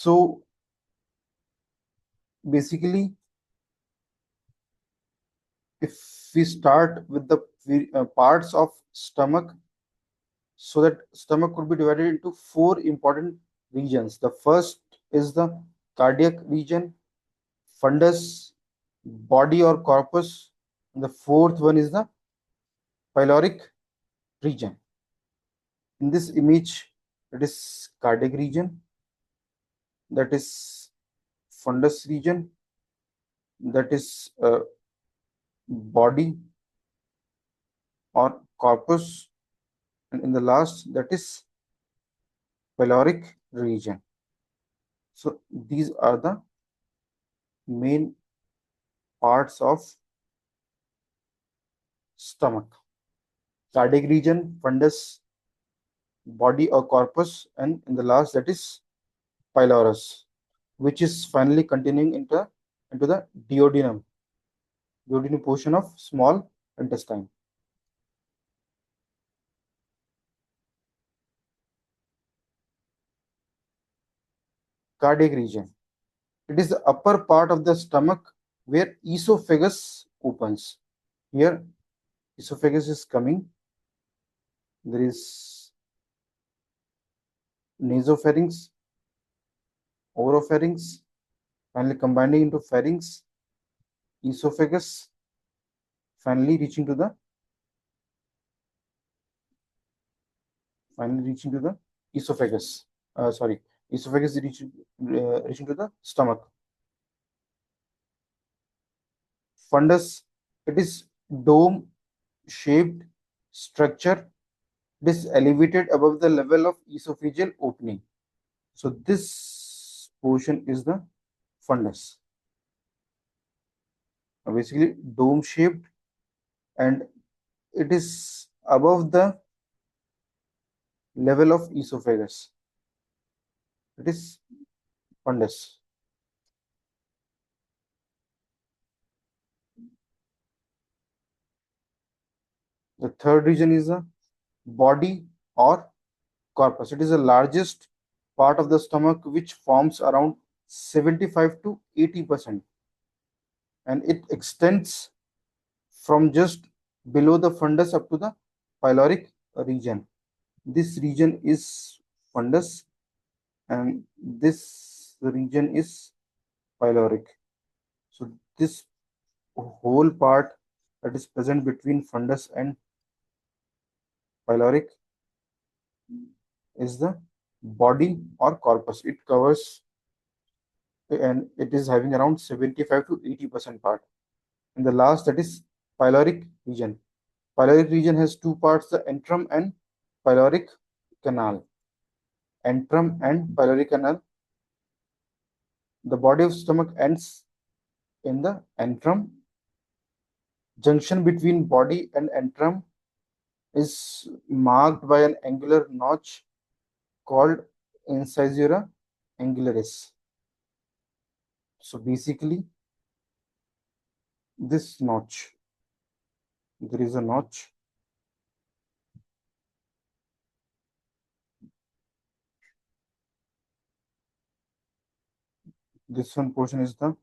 So basically, if we start with the parts of stomach, so that stomach could be divided into four important regions. The first is the cardiac region, fundus, body or corpus, and the fourth one is the pyloric region. In this image, it is cardiac region, that is fundus region, that is body or corpus, and in the last, that is pyloric region. So these are the main parts of stomach: cardiac region, fundus, body or corpus, and in the last, that is pylorus, which is finally continuing into the duodenum portion of small intestine. Cardiac region. It is the upper part of the stomach where esophagus opens. Here, esophagus is coming. There is nasopharynx, oropharynx, finally combining into pharynx, esophagus, finally reaching to the esophagus. Esophagus reaching to the stomach. Fundus, it is dome-shaped structure. It is elevated above the level of esophageal opening. So this portion is the fundus. Basically dome-shaped, and it is above the level of esophagus. It is fundus. The third region is the body or corpus. It is the largest part of the stomach, which forms around 75 to 80%, and it extends from just below the fundus up to the pyloric region. This region is fundus, and this region is pyloric. So this whole part that is present between fundus and pyloric is the body or corpus. It covers, and it is having around 75 to 80% part. And the last, that is pyloric region. Pyloric region has two parts, the antrum and pyloric canal. Antrum and pyloric canal. The body of stomach ends in the antrum. Junction between body and antrum is marked by an angular notch called incisura angularis. So basically, this notch, there is a notch. This one portion is the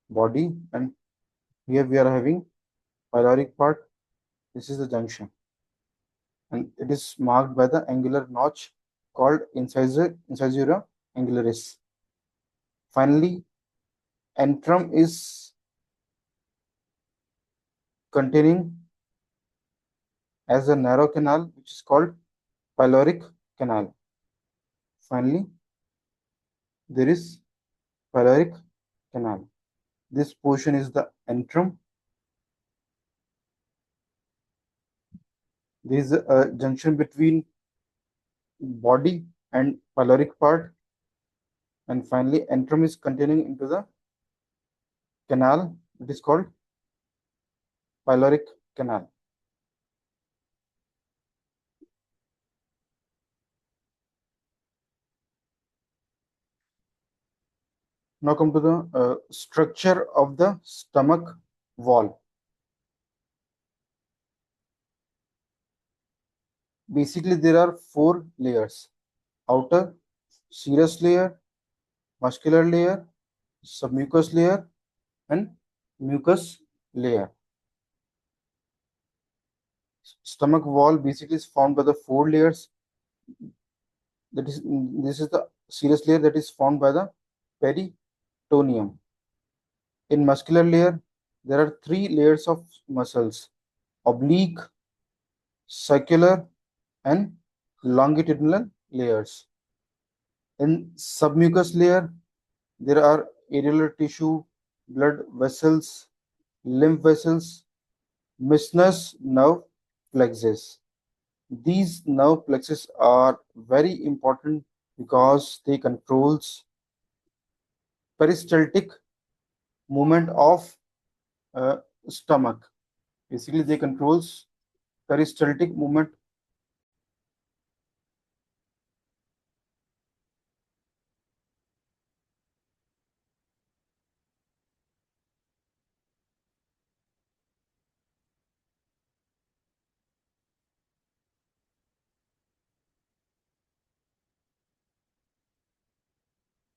body, and here we are having pyloric part. This is the junction, and it is marked by the angular notch called incisura angularis. Finally, antrum is containing as a narrow canal, which is called pyloric canal. Finally, there is pyloric canal. This portion is the antrum. There is a junction between body and pyloric part, and finally antrum is containing into the canal. It is called pyloric canal. Now come to the structure of the stomach wall. Basically, there are four layers. outer serous layer, muscular layer, submucous layer, and mucus layer. Stomach wall basically is formed by the four layers. That is, this is the serous layer that is formed by the peritoneum. In muscular layer, there are three layers of muscles: oblique, circular, and longitudinal layers. In submucous layer, there are areolar tissue, blood vessels, lymph vessels, mucinous nerve plexus. These nerve plexus are very important because they controls peristaltic movement of uh, stomach. Basically, they controls peristaltic movement.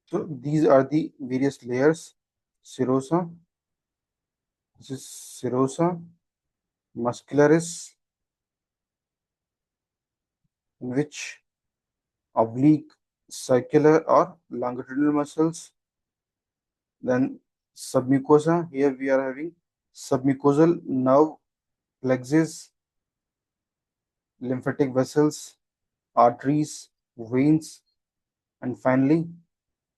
So these are the various layers. Serosa, this is serosa, muscularis, in which oblique, circular, or longitudinal muscles. Then submucosa, here we are having submucosal nerve plexus, lymphatic vessels, arteries, veins, and finally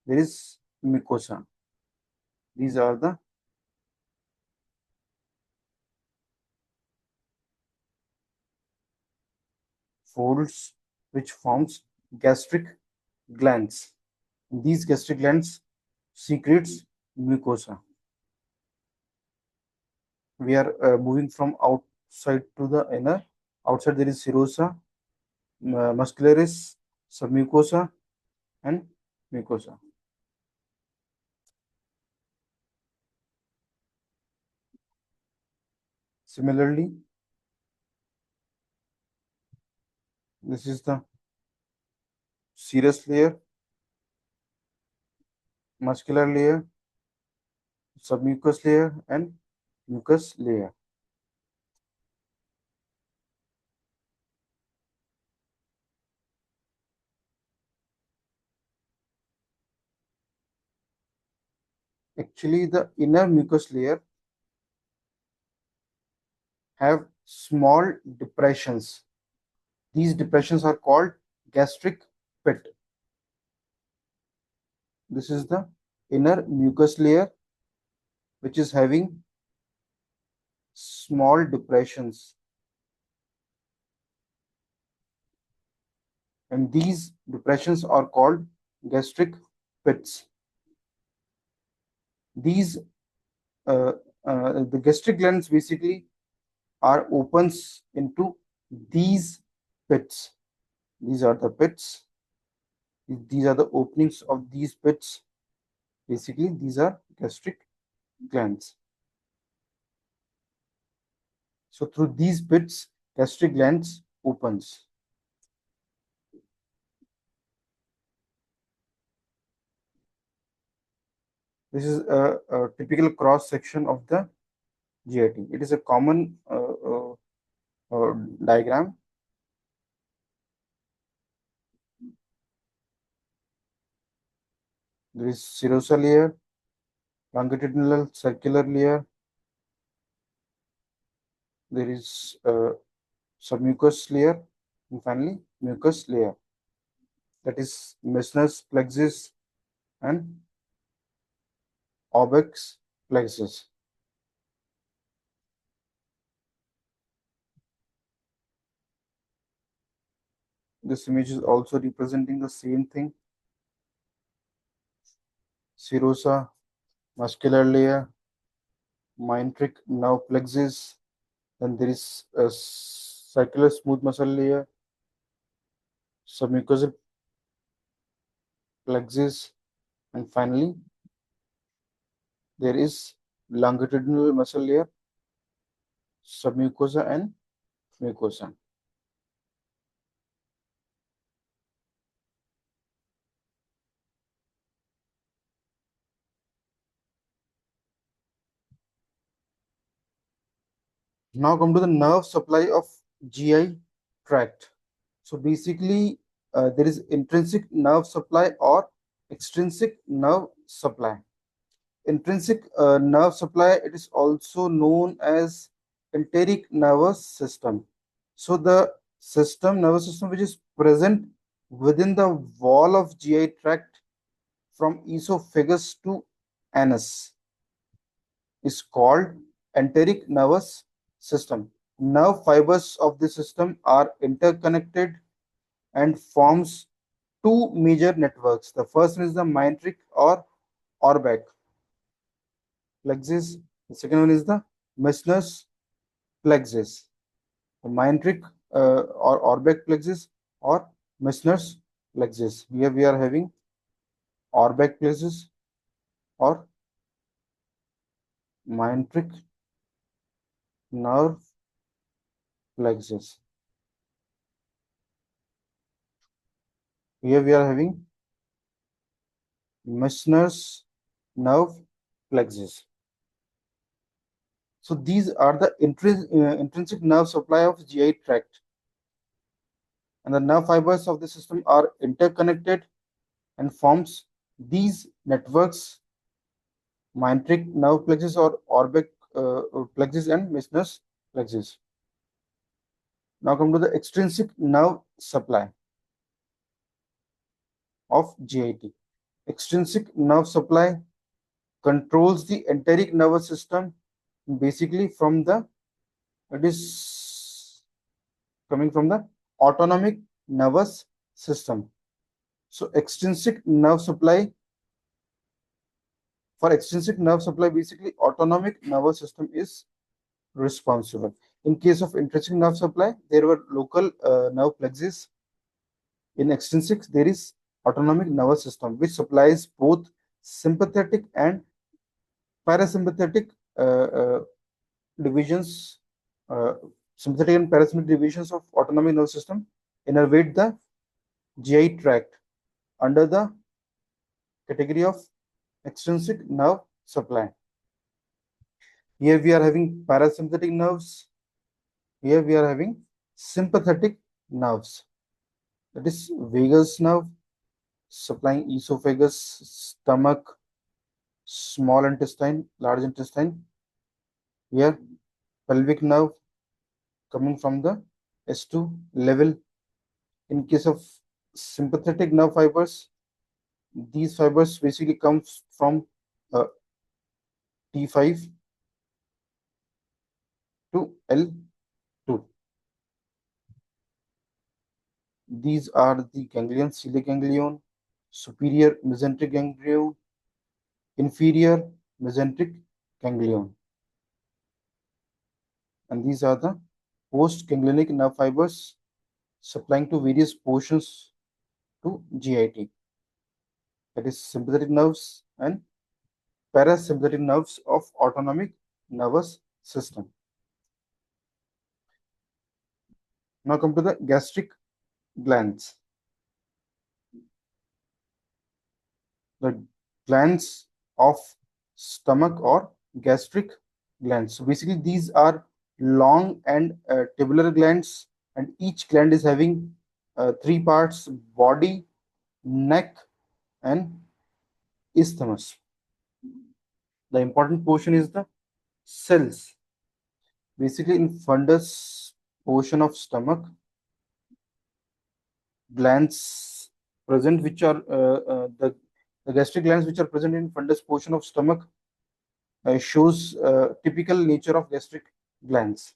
there is mucosa. These are the folds which forms gastric glands. These gastric glands secretes mucosa. We are moving from outside to the inner. Outside there is serosa, muscularis, submucosa, and mucosa. Similarly, this is the serous layer, muscular layer, submucous layer, and mucus layer. Actually, the inner mucus layer have small depressions. These depressions are called gastric pit. This is the inner mucus layer which is having small depressions, and these depressions are called gastric pits. These the gastric glands basically are opens into these pits. These are the pits. These are the openings of these pits. Basically, these are gastric glands. So through these pits, gastric glands opens. This is a typical cross section of the GIT. It is a common diagram. There is serosa layer, longitudinal circular layer. There is submucous layer, and finally mucus layer. That is mucinous plexus and obex plexus. This image is also representing the same thing. Serosa, muscular layer, myenteric nerve plexus. Then there is a circular smooth muscle layer, submucosal plexus, and finally there is longitudinal muscle layer, submucosa, and mucosa. Now come to the nerve supply of GI tract. So basically, there is intrinsic nerve supply or extrinsic nerve supply. Intrinsic nerve supply, it is also known as enteric nervous system. So the nervous system which is present within the wall of GI tract from esophagus to anus is called enteric nervous system. Nerve fibers of the system are interconnected and forms two major networks. The first one is the menintic or Orbeck plexus. The second one is the Meissner's plexus. The menintic or Orbeck plexus or Meissner's plexus. Here we are having Orbeck plexus or menintic nerve plexus. Here we are having Meissner's nerve plexus. So these are the intrinsic nerve supply of GI tract, and the nerve fibers of the system are interconnected and forms these networks: menintic nerve plexus or Orbeck plexus and Meissner's plexus. Now come to the extrinsic nerve supply of GIT. Extrinsic nerve supply controls the enteric nervous system. Basically, it is coming from the autonomic nervous system. So extrinsic nerve supply, basically autonomic nervous system is responsible. In case of intrinsic nerve supply, there were local nerve plexus. In extrinsic, there is autonomic nervous system which supplies both sympathetic and parasympathetic divisions, uh, sympathetic and parasympathetic divisions of autonomic nervous system innervate the GI tract under the category of extrinsic nerve supply. Here we are having parasympathetic nerves. Here we are having sympathetic nerves. That is vagus nerve supplying esophagus, stomach, small intestine, large intestine. Here pelvic nerve coming from the S2 level. In case of sympathetic nerve fibers, these fibers basically comes from T5 to L2. These are the ganglions: celiac ganglion, superior mesenteric ganglion, inferior mesenteric ganglion. And these are the postganglionic nerve fibers supplying to various portions to GIT. That is sympathetic nerves and parasympathetic nerves of autonomic nervous system. Now come to the gastric glands. The glands of stomach or gastric glands. So basically these are long and tubular glands, and each gland is having three parts: body, neck, and isthmus. The important portion is the cells. Basically in fundus portion of stomach, glands present which are the gastric glands which are present in fundus portion of stomach shows typical nature of gastric glands.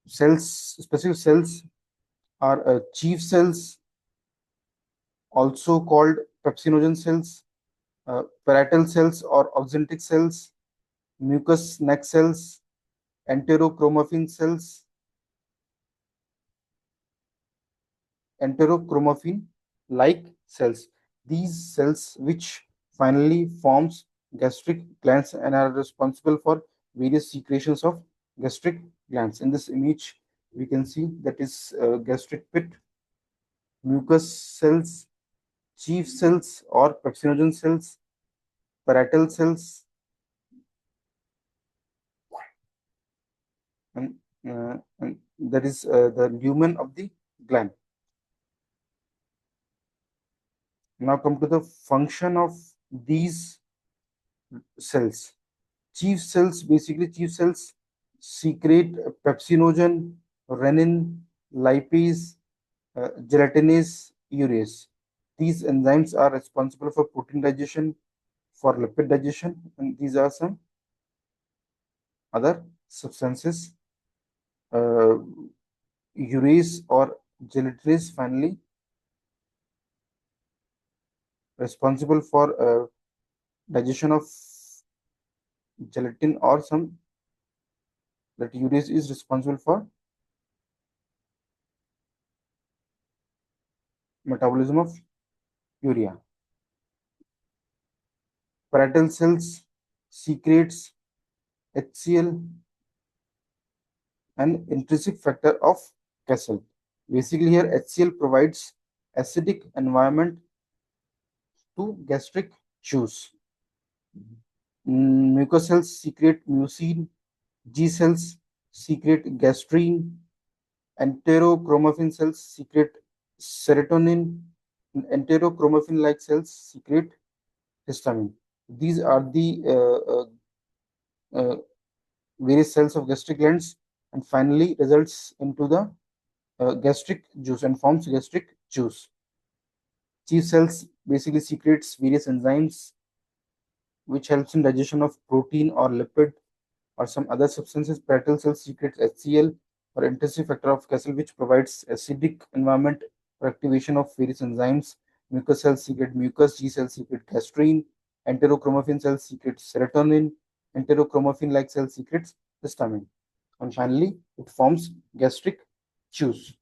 Specific cells are chief cells, also called pepsinogen cells, parietal cells or oxyntic cells, mucous neck cells, enterochromaffin cells, enterochromaffin like cells. These cells which finally forms gastric glands and are responsible for various secretions of gastric glands. In this image, we can see that is gastric pit, mucous cells, chief cells or pepsinogen cells, parietal cells, and that is the lumen of the gland. Now come to the function of these cells. Chief cells secrete pepsinogen, renin, lipase, gelatinase, urease. These enzymes are responsible for protein digestion, for lipid digestion, and these are some other substances. Uh, Urease or gelatinase finally responsible for digestion of gelatin, or some that urease is responsible for metabolism of urea. Parietal cells secretes HCl, an intrinsic factor of Kessel. Basically here HCl provides acidic environment to gastric juice. Mucous cells secrete mucin, G cells secrete gastrin, enterochromaffin cells secrete serotonin, and enterochromaffin-like cells secrete histamine. These are the various cells of gastric glands, and finally results into the gastric juice and forms gastric juice. Chief cells basically secretes various enzymes which helps in digestion of protein or lipid or some other substances. Parietal cells secretes HCl, or intrinsic factor of Kessel, which provides acidic environment for activation of various enzymes. Mucous cells secrete mucus, G cells secrete gastrin, enterochromaffin cells secrete serotonin, enterochromaffin-like cells secretes histamine, and finally it forms gastric juice.